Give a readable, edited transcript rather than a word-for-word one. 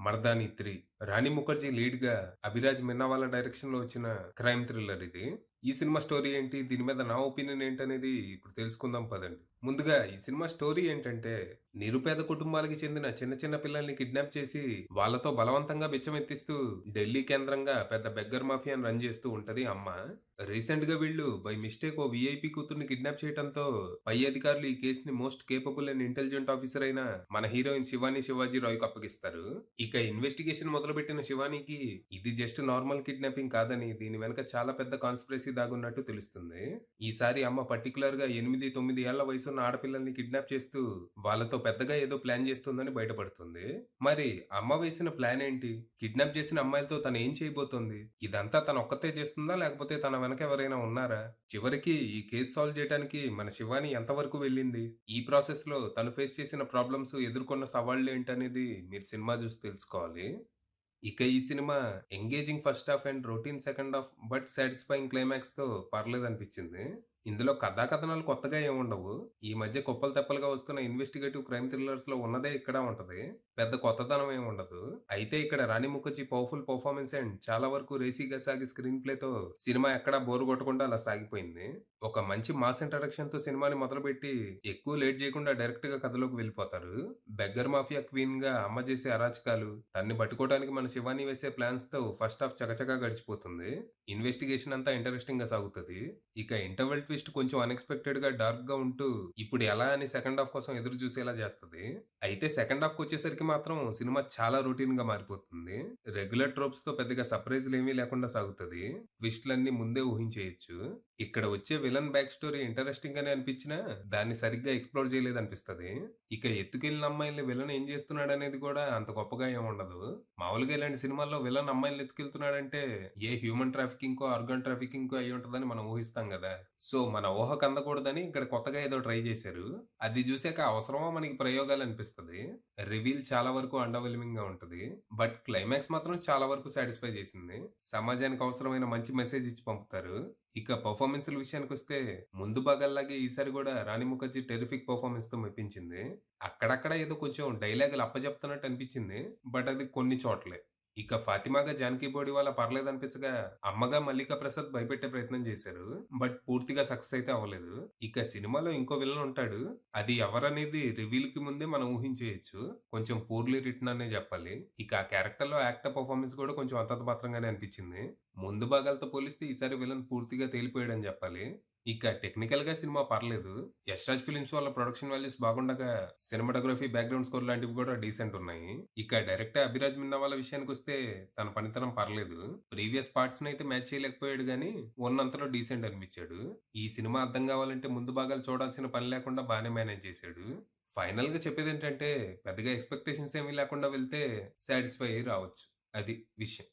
'మర్దాని 3' రాణి ముఖర్జీ లీడ్‌గా, అభిరాజ్ మిన్నావాలా డైరెక్షన్‌లో వచ్చిన crime thriller ఇది. ఈ సినిమా స్టోరీ ఏంటి? దీని మీద నా ఒపీనియన్ ఏంటనేది ఇప్పుడు తెలుసుకుందాం పదండి. ముందుగా ఈ సినిమా స్టోరీ ఏంటంటే, నిరుపేద కుటుంబాలకి చెందిన చిన్న చిన్న పిల్లల్ని కిడ్నాప్ చేసి, వాళ్ళతో బలవంతంగా బిచ్చమెత్తిస్తూ ఢిల్లీ కేంద్రంగా పెద్ద బెగ్గర్ మాఫియాని రన్ చేస్తూ ఉంటది అమ్మ. రీసెంట్‌గా వీళ్ళు బై మిస్టేక్ ఓ వీఐపీ కూతుర్ని కిడ్నాప్ చేయటంతో, పై అధికారులు ఈ కేస్‌ని most capable and intelligent officer అయిన మన హీరోయిన్ శివాని శివాజీ రాయ్‌కి అప్పగిస్తారు. ఇక ఇన్వెస్టిగేషన్ మొదలుపెట్టిన శివానీకి ఇది జస్ట్ నార్మల్ కిడ్నాపింగ్ కాదని, దీని వెనక చాలా పెద్ద కాన్స్పిరసీ దాగున్నట్టు తెలుస్తుంది. ఈసారి అమ్మ పర్టిక్యులర్‌గా 8, 9 ఏళ్ల వయసున్న ఆడపిల్లల్ని కిడ్నాప్ చేస్తూ, వాళ్ళతో పెద్దగా ఏదో ప్లాన్ చేస్తుందని బయటపడుతుంది. మరి అమ్మ వేసిన ప్లాన్ ఏంటి? కిడ్నాప్ చేసిన అమ్మాయిలతో తను ఏం చేయబోతోంది? ఇదంతా తనొక్కతే చేస్తుందా? లేకపోతే తన వెనక ఎవరైనా ఉన్నారా? చివరికి ఈ కేస్ సాల్వ్ చేయడానికి మన శివాని ఎంతవరకు వెళ్ళింది? ఈ ప్రాసెస్‌లో తను ఫేస్ చేసిన ప్రాబ్లమ్స్, ఎదుర్కొన్న సవాళ్లేంటనేది మీరు సినిమా చూసి తెలుసుకోవాలి. ఇక ఈ cinema engaging first half and routine second half but satisfying క్లైమాక్స్‌తో పర్లేదనిపించింది. ఇందులో కథా కథనాలు కొత్తగా ఏముండవు. ఈ మధ్య కుప్పలు తెప్పలుగా వస్తున్న ఇన్వెస్టిగేటివ్ క్రైమ్ థ్రిల్లర్స్‌లో ఉన్నదే ఇక్కడ ఉంటది. పెద్ద కొత్తదనం ఏమి ఉండదు. అయితే ఇక్కడ Rani Mukherjee powerful performance and చాలా వరకు రేసీగా సాగే స్క్రీన్ ప్లేతో సినిమా ఎక్కడా బోర్ కొట్టకుండా అలా సాగిపోయింది. ఒక మంచి మాస్ ఇంట్రడక్షన్‌తో సినిమాని మొదలుపెట్టి ఎక్కువ లేట్ చేయకుండా డైరెక్ట్‌గా కథలోకి వెళ్ళిపోతారు. బెగ్గర్ మాఫియా క్వీన్‌గా అమ్మ చేసే అరాచకాలు, తన్ని పట్టుకోవడానికి మన శివాని వేసే ప్లాన్స్‌తో ఫస్ట్ హాఫ్ చకచకా గడిచిపోతుంది. ఇన్వెస్టిగేషన్ అంతా ఇంట్రెస్టింగ్‌గా సాగుతది. ఇక ఇంటర్వెల్ ట్విస్ట్ కొంచెం అన్‌ఎక్స్‌పెక్టెడ్‌గా డార్క్‌గా ఉంటూ, ఇప్పుడు ఎలా అని సెకండ్ హాఫ్ కోసం ఎదురు చూసేలా చేస్తది. అయితే సెకండ్ హాఫ్‌కొచ్చేసరికి మాత్రం సినిమా చాలా రొటీన్‌గా మారిపోతుంది. రెగ్యులర్ ట్రోప్స్‌తో పెద్దగా సర్ప్రైజ్‌లేమీ లేకుండా సాగుతది. ట్విస్ట్‌లన్నీ ముందే ఊహించేయొచ్చు. ఇక్కడ వచ్చే విలన్ బ్యాక్ స్టోరీ ఇంట్రెస్టింగ్ గానే అనిపించినా, దాన్ని సరిగ్గా ఎక్స్‌ప్లోర్ చేయలేదనిపిస్తది. ఇక ఎత్తుకెళ్ళిన అమ్మాయిల్ని విలన్ ఏం చేస్తున్నాడనేది కూడా అంత గొప్పగా ఏముండదు. మామూలుగా ఇలాంటి సినిమాల్లో విలన్ అమ్మాయిల్ని ఎత్తుకెళ్తున్నాడంటే, ఏ హ్యూమన్ ట్రాఫికింగ్‌కో, ఆర్గాన్ ట్రాఫికింగ్‌కో అయ్యుంటదని మనం ఊహిస్తాం గదా! సో, మన ఊహకు అందకూడదని ఇక్కడ కొత్తగా ఏదో ట్రై చేశారు. అది జూసాక అవసరమా మనకి ప్రయోగాలనిపిస్తది. రివీల్ చాలా వరకు అండర్‌వెల్మింగ్‌గా ఉంటది. బట్ క్లైమాక్స్ మాత్రం చాలా వరకు సాటిస్ఫై చేసింది. సమాజానికి అవసరమైన మంచి మెసేజ్ ఇచ్చి పంపుతారు. ఇక పెర్ఫార్మన్స్‌ల విషయానికొస్తే, ముందు భాగాల్లాగే ఈసారి గూడా రాణి ముఖర్జీ టెర్రిఫిక్ పెర్ఫార్మన్స్‌తో మెప్పించింది. అక్కడక్కడ ఏదో కొంచెం డైలాగులు అప్పజెప్తున్నట్టు అనిపించింది. బట్ అది కొన్ని చోట్లే. ఇక 'ఫాతిమాగా' 'జానకి బోడివాలా' పర్లేదనిపించగా, 'అమ్మగా' 'మల్లికా ప్రసాద్' భయపెట్టే ప్రయత్నం చేశారు. బట్ పూర్తిగా సక్సెస్ అయితే అవ్వలేదు. ఇక సినిమాలో ఇంకో విలన్ ఉంటాడు. అది ఎవరనేది రివీల్‌కి ముందే మనం ఊహించేయొచ్చు. కొంచెం పూర్‌లీ రిటన్ అనే జెప్పాలి. ఇక ఆ క్యారెక్టర్‌లో యాక్టర్ పెర్ఫార్మన్స్ కూడా కొంచెం అంతంత మాత్రంగానే అనిపించింది. ముందు భాగాలతో పోలిస్తే ఈసారి విలన్ పూర్తిగా తేలిపోయాడని జెప్పాలి. ఇక టెక్నికల్‌గా సినిమా పర్లేదు. యష్ రాజ్ ఫిల్మ్స్ వాళ్ళ ప్రొడక్షన్ వాల్యూస్ బాగుండగా, సినిమాటోగ్రఫీ, బ్యాక్‌గ్రౌండ్ స్కోర్ లాంటివి కూడా డీసెంట్ ఉన్నాయి. ఇక డైరెక్టర్ అభిరాజ్ మిన్నావాలా విషయానికొస్తే తన పనితనం పర్లేదు. ప్రీవియస్ పార్ట్స్‌నైతే మ్యాచ్ చేయలేకపోయాడు గానీ, ఉన్నంతలో డీసెంట్ అనిపించాడు. ఈ సినిమా అర్థం కావాలంటే ముందు భాగాలు చూడాల్సిన పని లేకుండా బానే మేనేజ్ చేశాడు. ఫైనల్‌గా చెప్పేదేంటంటే, పెద్దగా ఎక్స్‌పెక్టేషన్స్ ఏమీ లేకుండా వెళ్తే సాటిస్ఫై అయ్యి రావచ్చు. అది విషయం.